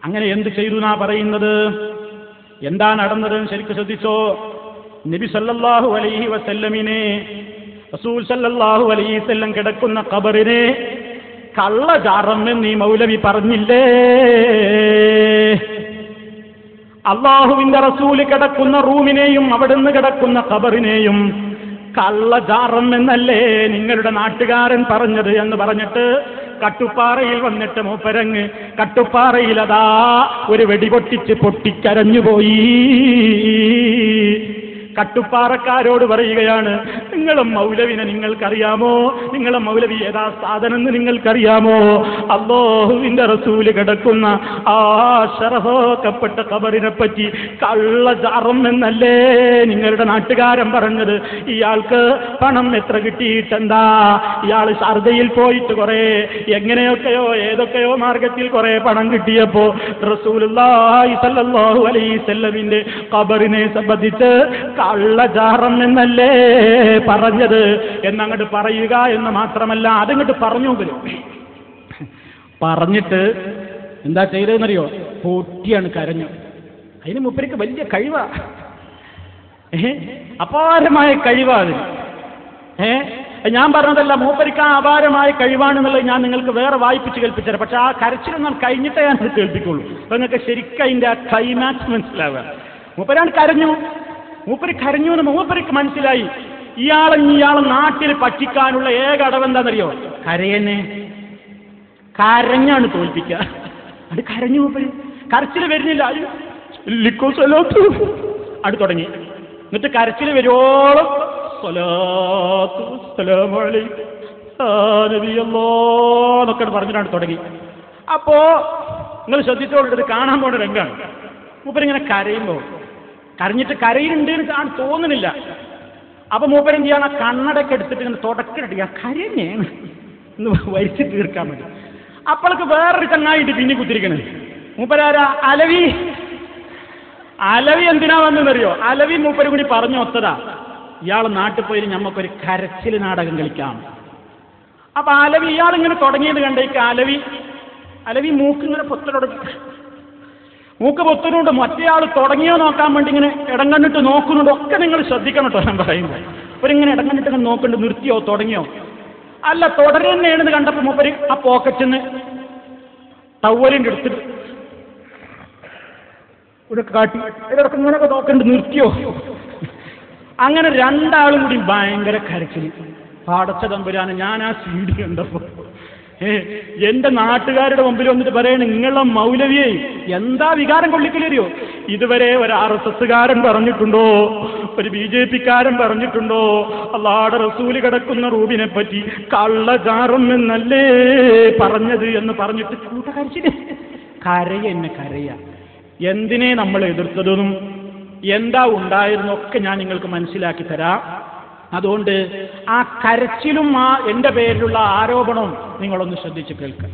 അങ്ങനെ എന്ത് ചെയ്തു എന്നാ പറയുന്നത്? എന്താ നടന്നത് ശരിക്കും ശ്രദ്ധിച്ചോ. നബി സല്ലല്ലാഹു അലൈഹി വസല്ലമിനെ, റസൂൽ സല്ലല്ലാഹു അലൈഹി വസല്ലം കിടക്കുന്ന ഖബറിനെ കള്ളജാറമെന്ന് ഈ മൗലവി പറഞ്ഞില്ലേ? അള്ളാഹുവിന്റെ റസൂല് കിടക്കുന്ന റൂമിനെയും അവിടുന്ന് കിടക്കുന്ന ഖബറിനെയും കള്ളജാറം എന്നല്ലേ നിങ്ങളുടെ നാട്ടുകാരൻ പറഞ്ഞത് എന്ന് പറഞ്ഞിട്ട് കട്ടുപ്പാറയിൽ വന്നിട്ട് മൂപ്പരങ്ങ് കട്ടുപ്പാറയിൽ അതാ ഒരു വെടിപൊട്ടിച്ച് പൊട്ടിക്കരഞ്ഞുപോയി. കട്ടുപ്പാറക്കാരോട് പറയുകയാണ്, നിങ്ങളെ മൗലവിനെ നിങ്ങൾക്കറിയാമോ? നിങ്ങളെ മൗലവി ഏതാ സാധനം എന്ന് നിങ്ങൾക്കറിയാമോ? അല്ലാഹുവിന്റെ റസൂല് കിടക്കുന്ന ആ ശറഫാക്കപ്പെട്ട ഖബറിനെ പറ്റി കള്ളജാറം എന്നല്ലേ നിങ്ങളുടെ നാട്ടുകാരൻ പറഞ്ഞത്? ഇയാൾക്ക് പണം എത്ര കിട്ടിയിട്ടെന്താ? ഇയാൾ ഷാർജയിൽ പോയിട്ട് കുറെ എങ്ങനെയൊക്കെയോ ഏതൊക്കെയോ മാർഗത്തിൽ കുറെ പണം കിട്ടിയപ്പോ റസൂലുള്ളാഹി സ്വല്ലല്ലാഹു അലൈഹി വസല്ലമിന്റെ ഖബറിനെ സംബന്ധിച്ച് കള്ളജാറം എന്നല്ലേ പറഞ്ഞത് എന്നങ്ങോട്ട് പറയുക എന്ന് മാത്രമല്ല, അതങ്ങോട്ട് പറഞ്ഞു. പറഞ്ഞിട്ട് എന്താ ചെയ്തതെന്നറിയോ? പൊട്ടിയാണ് കരഞ്ഞു. അതിന് മൂപ്പർക്ക് വലിയ കഴിവാ, അപാരമായ കഴിവാ അതിന്. ഞാൻ പറഞ്ഞതല്ല, മൂപ്പരിക്ക് ആ അപാരമായ കഴിവാണെന്നുള്ളത് ഞാൻ നിങ്ങൾക്ക് വേറെ വായിപ്പിച്ച് കേൾപ്പിച്ചത്. പക്ഷെ ആ കരച്ചിലൊന്നും കഴിഞ്ഞിട്ടേ ഞാൻ കേൾപ്പിക്കുള്ളൂ. അപ്പൊ നിങ്ങൾക്ക് ശരിക്കും അതിന്റെ ആ ക്ലൈമാക്സ് മനസ്സിലാവുക. മൂപ്പരാണ് കരഞ്ഞു. മൂപ്പര് കരഞ്ഞു എന്ന് മൂപ്പർക്ക് മനസ്സിലായി. ഇയാളെ നാട്ടിൽ പറ്റിക്കാനുള്ള ഏക അടവെന്താണെന്നറിയോ? കരയനെ. കരഞ്ഞാണ് തോൽപ്പിക്കുക. അത് കരഞ്ഞു മൂപ്പര്. കരച്ചിൽ വരുന്നില്ല, അത് തുടങ്ങി. എന്നിട്ട് കരച്ചിൽ വരുവോളം എന്നൊക്കെ പറഞ്ഞിട്ടാണ് തുടങ്ങി. അപ്പോ നിങ്ങൾ ശ്രദ്ധിച്ചോളൂ, കാണാൻ പോണ രംഗാണ്. മൂപ്പരിങ്ങനെ കരയുമ്പോ കരഞ്ഞിട്ട് കരയുന്നുണ്ട് എന്ന് തോന്നുന്നില്ല. അപ്പൊ മൂപ്പരം ചെയ്യാൻ ആ കണ്ണടയൊക്കെ എടുത്തിട്ട് ഇങ്ങനെ തുടക്കിട്ട് കരഞ്ഞേ എന്ന് വരിച്ച് തീർക്കാൻ വേണ്ടി. അപ്പോഴേക്ക് വേറൊരു ചങ്ങായിട്ട് പിന്നെ കുത്തിരിക്കണേ. മൂപ്പരാരാ? അലവി. അലവി എന്തിനാ വന്നെന്നറിയോ? അലവി മൂപ്പര് കൂടി പറഞ്ഞു ഒത്തതാ, ഇയാൾ നാട്ടിൽ പോയി ഞമ്മക്കൊരു കരച്ചിൽ നാടകം കളിക്കാം. അപ്പൊ അലവി ഇയാളിങ്ങനെ തുടങ്ങിയത് കണ്ടേക്ക് അലവി മൂക്കിങ്ങനെ പൊത്തലൊടങ്ങി. മൂക്ക് പൊത്തനുണ്ട്. മറ്റേയാൾ തുടങ്ങിയോ നോക്കാൻ വേണ്ടി ഇങ്ങനെ ഇടം കണ്ടിട്ട് നോക്കുന്നുണ്ട്. ഒക്കെ നിങ്ങൾ ശ്രദ്ധിക്കണം കേട്ടോ ഞാൻ പറയുമ്പോൾ. അവരിങ്ങനെ ഇടം കണ്ടിട്ട് ഇങ്ങനെ നോക്കുന്നുണ്ട്. നിർത്തിയോ തുടങ്ങിയോ? അല്ല, തുടരുന്നതാണെന്ന് കണ്ടപ്പോൾ മൂപ്പര് ആ പോക്കറ്റിൽ നിന്ന് ടവലിൻ്റെ എടുത്തിട്ട് ഇവിടെ കാട്ടി ഇടക്ക് ഇങ്ങനെയൊക്കെ നോക്കുന്നുണ്ട്. നിർത്തിയോ? അങ്ങനെ രണ്ടാളും കൂടി ഭയങ്കര കരച്ചിൽ. പാടച്ച തമ്പുരാന് ഞാൻ ആ സീഡി കണ്ടപ്പോ എന്റെ നാട്ടുകാരുടെ മുമ്പിൽ വന്നിട്ട് പറയണ, നിങ്ങളെ മൗലവിയെ എന്താ വികാരം കൊള്ളിക്കലറിയോ? ഇതുവരെ ഒരു RSSകാരൻ പറഞ്ഞിട്ടുണ്ടോ? ഒരു BJPക്കാരൻ പറഞ്ഞിട്ടുണ്ടോ അല്ലാഹുവിന്റെ റസൂല് കിടക്കുന്ന റൂബിനെ പറ്റി കള്ളജാറം എന്നല്ലേ പറഞ്ഞത് എന്ന് പറഞ്ഞിട്ട് കൂട്ടകരിച്ചിട്ട് കരയ. എന്തിനെ നമ്മൾ എതിർത്തതും എന്താ ഉണ്ടായിരുന്നൊക്കെ ഞാൻ നിങ്ങൾക്ക് മനസ്സിലാക്കി തരാം. അതുകൊണ്ട് ആ കരച്ചിലും ആ എന്റെ പേരിലുള്ള ആരോപണവും നിങ്ങളൊന്ന് ശ്രദ്ധിച്ച് കേൾക്കാം.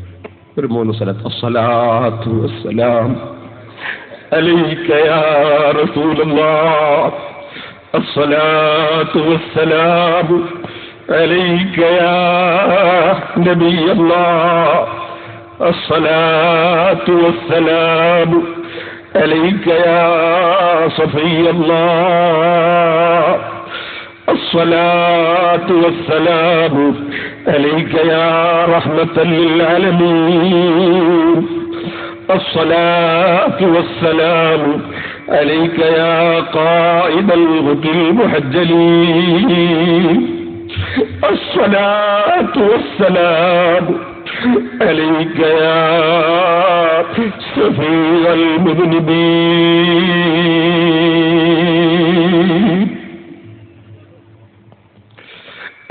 ഒരു 3 സ്ഥലത്ത് അസ്സലാത്തു വസ്സലാം അലൈക യാ റസൂലല്ലാഹ്, അസ്സലാത്തു വസ്സലാം അലൈക യാ നബിയല്ലാഹ്, അസ്സലാത്തു വസ്സലാം അലൈക യാ സഫിയല്ലാഹ്, الصلاة والسلام عليك يا رحمة للعالمين، الصلاة والسلام عليك يا قائد الغد المحجلين، الصلاة والسلام عليك يا شفيع المذنبين.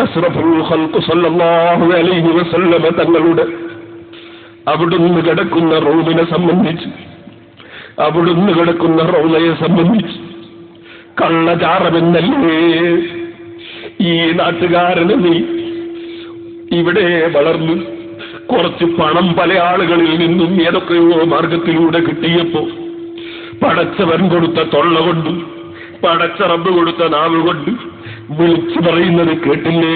അസ്റഫുൽ ഖൽഖ് സല്ലല്ലാഹു അലൈഹി വസല്ലമ തങ്ങളുടെ അവിടുന്ന് കിടക്കുന്ന റൂമിനെ സംബന്ധിച്ച്, അവിടുന്ന് കിടക്കുന്ന റൗളയെ സംബന്ധിച്ച് കള്ളജാറമെന്നല്ലേ ഈ നാട്ടുകാരന് നീ ഇവിടെ വളർന്നു കുറച്ച് പണം പല ആളുകളിൽ നിന്നും ഏതൊക്കെയോ മാർഗത്തിലൂടെ കിട്ടിയപ്പോ പടച്ചവൻ കൊടുത്ത തൊള്ള കൊണ്ടും പടച്ച റബ്ബ് കൊടുത്ത നാവ് കൊണ്ട് വിളിച്ചു പറയുന്നത് കേട്ടില്ലേ?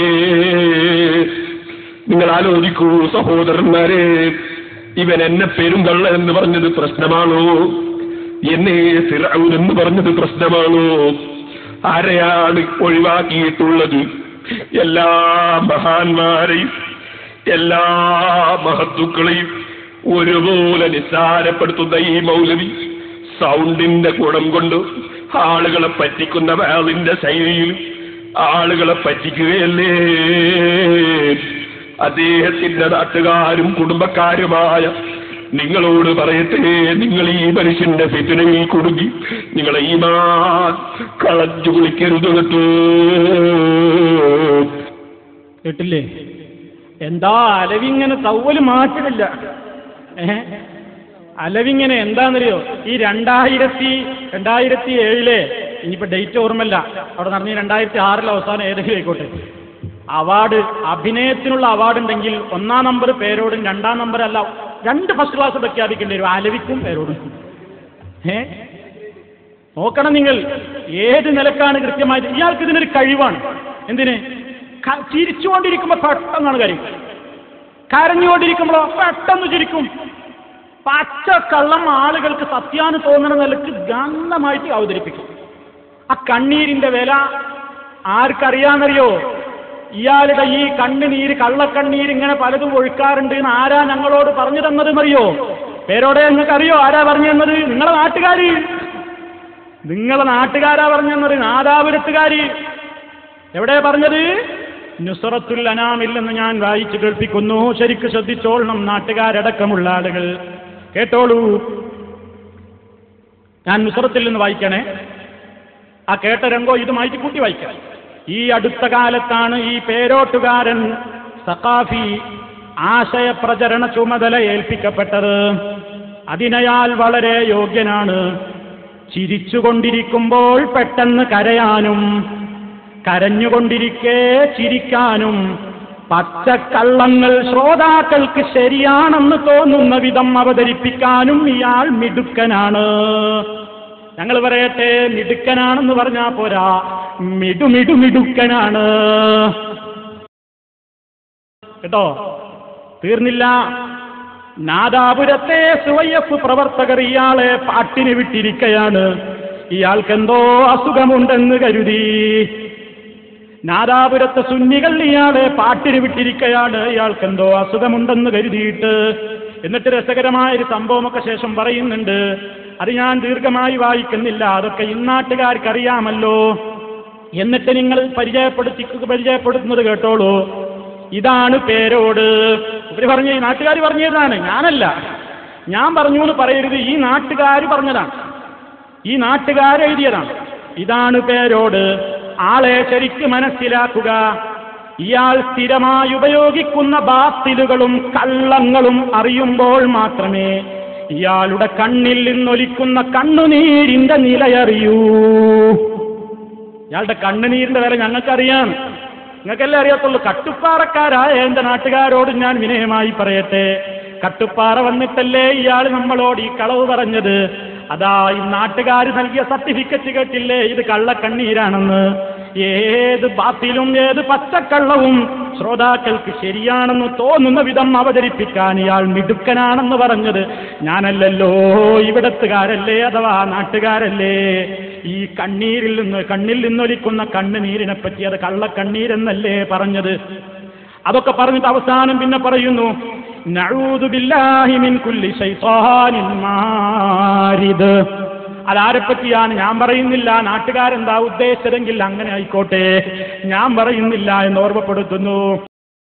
നിങ്ങൾ ആലോചിക്കൂ സഹോദരന്മാരെ, ഇവൻ എന്നെ പെരുങ്കള്ള എന്ന് പറഞ്ഞത് പ്രശ്നമാണോ? എന്നെ ഫിർഔൻ എന്ന് പറഞ്ഞത് പ്രശ്നമാണോ? ആരെയാണ് ഒഴിവാക്കിയിട്ടുള്ളത്? എല്ലാ മഹാന്മാരെയും എല്ലാ മഹത്തുക്കളെയും ഒരുപോലെ നിസ്സാരപ്പെടുത്തുന്ന ഈ മൗലവി സൗണ്ടിന്റെ ഗുണം കൊണ്ട് ആളുകളെ പറ്റിക്കുന്ന വാളിന്റെ ശൈലിയിൽ ആളുകളെ പറ്റിക്കുകയല്ലേ? അദ്ദേഹത്തിന്റെ നാട്ടുകാരും കുടുംബക്കാരുമായ നിങ്ങളോട് പറയട്ടെ, നിങ്ങൾ ഈ മനുഷ്യന്റെ ഫിത്നയിൽ കുടുങ്ങി നിങ്ങളെ ഈമാൻ കളഞ്ഞു കുളിക്കരുത് കേട്ടോ. കേട്ടില്ലേ? എന്താ അലവിങ്ങനെ തവ്വല് മാറ്റില്ല. അലവിങ്ങനെ എന്താണെന്നറിയോ? ഈ 2007 ഇനിയിപ്പോ ഡേറ്റ് ഓർമ്മല്ല, അവിടെ നടന്ന 2006 അവസാനം ഏതെങ്കിലും ആയിക്കോട്ടെ, അവാർഡ്, അഭിനയത്തിനുള്ള അവാർഡ് ഉണ്ടെങ്കിൽ 1-ാം നമ്പർ പേരോടും 2-ാം നമ്പർ അല്ല 2 ഫസ്റ്റ് ക്ലാസ് പ്രഖ്യാപിക്കേണ്ടി വരും, അലവിക്കും പേരോടും. നോക്കണം നിങ്ങൾ ഏത് നിലക്കാണ് കൃത്യമായിട്ട്. ഇയാൾക്ക് ഇതിനൊരു കഴിവാണ്. എന്തിന്? ചിരിച്ചുകൊണ്ടിരിക്കുമ്പോ പെട്ടെന്നാണ് കാര്യം, കരഞ്ഞുകൊണ്ടിരിക്കുമ്പോഴോ പെട്ടെന്ന് ചിരിക്കും. പച്ചക്കള്ളം ആളുകൾക്ക് സത്യാന്ന് തോന്നുന്ന നിലക്ക് ഗന്ധമായിട്ട് അവതരിപ്പിക്കും. ആ കണ്ണീരിന്റെ വില ആർക്കറിയാന്നറിയോ? ഇയാളുടെ ഈ കണ്ണുനീര്, കള്ളക്കണ്ണീര് ഇങ്ങനെ പലതും ഒഴുക്കാറുണ്ട് എന്ന് ആരാ ഞങ്ങളോട് പറഞ്ഞു തന്നതെന്നറിയോ? പേരോടെ നിങ്ങൾക്കറിയോ ആരാ പറഞ്ഞു തന്നത്? നിങ്ങളെ നാട്ടുകാരാ പറഞ്ഞു തന്നത്. നാദാപുരത്തുകാര്. എവിടെ പറഞ്ഞത്? നുസ്റത്തുൽ അനാമില്ലെന്ന് ഞാൻ വായിച്ചു കേൾപ്പിക്കുന്നു. ശരിക്ക് ശ്രദ്ധിച്ചോളണം നാട്ടുകാരടക്കമുള്ള ആളുകൾ, കേട്ടോളൂ. ഞാൻ നുസ്റത്തിൽ നിന്ന് വായിക്കണേ. ആ കേട്ട രംഗോ ഇതുമായിട്ട് കൂട്ടി വായിക്കാം. ഈ അടുത്ത കാലത്താണ് ഈ പേരോട്ടുകാരൻ സഖാഫി ആശയപ്രചരണ ചുമതല ഏൽപ്പിക്കപ്പെട്ടത്. അതിനയാൾ വളരെ യോഗ്യനാണ്. ചിരിച്ചുകൊണ്ടിരിക്കുമ്പോൾ പെട്ടെന്ന് കരയാനും കരഞ്ഞുകൊണ്ടിരിക്കെ ചിരിക്കാനും പച്ചക്കള്ളങ്ങൾ ശ്രോതാക്കൾക്ക് ശരിയാണെന്ന് തോന്നുന്ന വിധം അവതരിപ്പിക്കാനും ഇയാൾ മിടുക്കനാണ്. ഞങ്ങൾ പറയട്ടെ, മിടുക്കനാണെന്ന് പറഞ്ഞാ പോരാ, മിടുക്കനാണ് കേട്ടോ. തീർന്നില്ല. നാദാപുരത്തെ സുവൈഎഫ് പ്രവർത്തകർ ഇയാളെ പാട്ടിന് വിട്ടിരിക്കയാണ്. ഇയാൾക്കെന്തോ അസുഖമുണ്ടെന്ന് കരുതി. നാദാപുരത്തെ സുന്നികൾ ഇയാളെ പാട്ടിന് വിട്ടിരിക്കയാണ്, ഇയാൾക്കെന്തോ അസുഖമുണ്ടെന്ന് കരുതിയിട്ട്. എന്നിട്ട് രസകരമായൊരു സംഭവമൊക്കെ ശേഷം പറയുന്നുണ്ട്. അത് ഞാൻ ദീർഘമായി വായിക്കുന്നില്ല, അതൊക്കെ ഇന്നാട്ടുകാർക്കറിയാമല്ലോ. എന്നിട്ട് നിങ്ങൾ പരിചയപ്പെടുത്തുന്നത് കേട്ടോളൂ. ഇതാണ് പേരോട്. ഇവര് പറഞ്ഞ, ഈ നാട്ടുകാർ പറഞ്ഞതാണ്, ഞാനല്ല. ഞാൻ പറഞ്ഞു എന്ന് പറയരുത്, ഈ നാട്ടുകാർ പറഞ്ഞതാണ്, ഈ നാട്ടുകാരെഴുതിയതാണ്. ഇതാണ് പേരോട്. ആളെ ശരിക്ക് മനസ്സിലാക്കുക. ഇയാൾ സ്ഥിരമായി ഉപയോഗിക്കുന്ന ബാത്തിലുകളും കള്ളങ്ങളും അറിയുമ്പോൾ മാത്രമേ ഇയാളുടെ കണ്ണിൽ നിന്നൊലിക്കുന്ന കണ്ണുനീരിന്റെ നിലയറിയൂ. ഇയാളുടെ കണ്ണുനീരിന്റെ വില ഞങ്ങൾക്കറിയാം, നിങ്ങൾക്കല്ലേ അറിയത്തുള്ളൂ. കട്ടുപ്പാറക്കാരായ എന്റെ നാട്ടുകാരോട് ഞാൻ വിനയമായി പറയട്ടെ, കട്ടുപ്പാറ വന്നിട്ടല്ലേ ഇയാൾ നമ്മളോട് ഈ കളവ് പറഞ്ഞത്. അതാ ഈ നാട്ടുകാർ നൽകിയ സർട്ടിഫിക്കറ്റ് കേട്ടില്ലേ, ഇത് കള്ളക്കണ്ണീരാണെന്ന്. ഏത് ബാത്തിലും ഏത് പച്ചക്കള്ളവും ശ്രോതാക്കൾക്ക് ശരിയാണെന്ന് തോന്നുന്ന വിധം അവതരിപ്പിക്കാൻ ഇയാൾ മിടുക്കനാണെന്ന് പറഞ്ഞത് ഞാനല്ലല്ലോ, ഇവിടത്തുകാരല്ലേ, അഥവാ നാട്ടുകാരല്ലേ. ഈ കണ്ണിൽ നിന്നൊലിക്കുന്ന കണ്ണുനീരിനെ പറ്റി അത് കള്ളക്കണ്ണീരെന്നല്ലേ പറഞ്ഞത്. അതൊക്കെ പറഞ്ഞിട്ട് അവസാനം പിന്നെ പറയുന്നു, നഊദു ബില്ലാഹി മിൻ കുല്ലി ശൈത്താനിൻ മാരിദ്. അതാരെപ്പറ്റിയാണ് ഞാൻ പറയുന്നില്ല. നാട്ടുകാരെന്താ ഉദ്ദേശിച്ചതെങ്കിൽ അങ്ങനെ ആയിക്കോട്ടെ, ഞാൻ പറയുന്നില്ല എന്ന് ഓർമ്മപ്പെടുത്തുന്നു.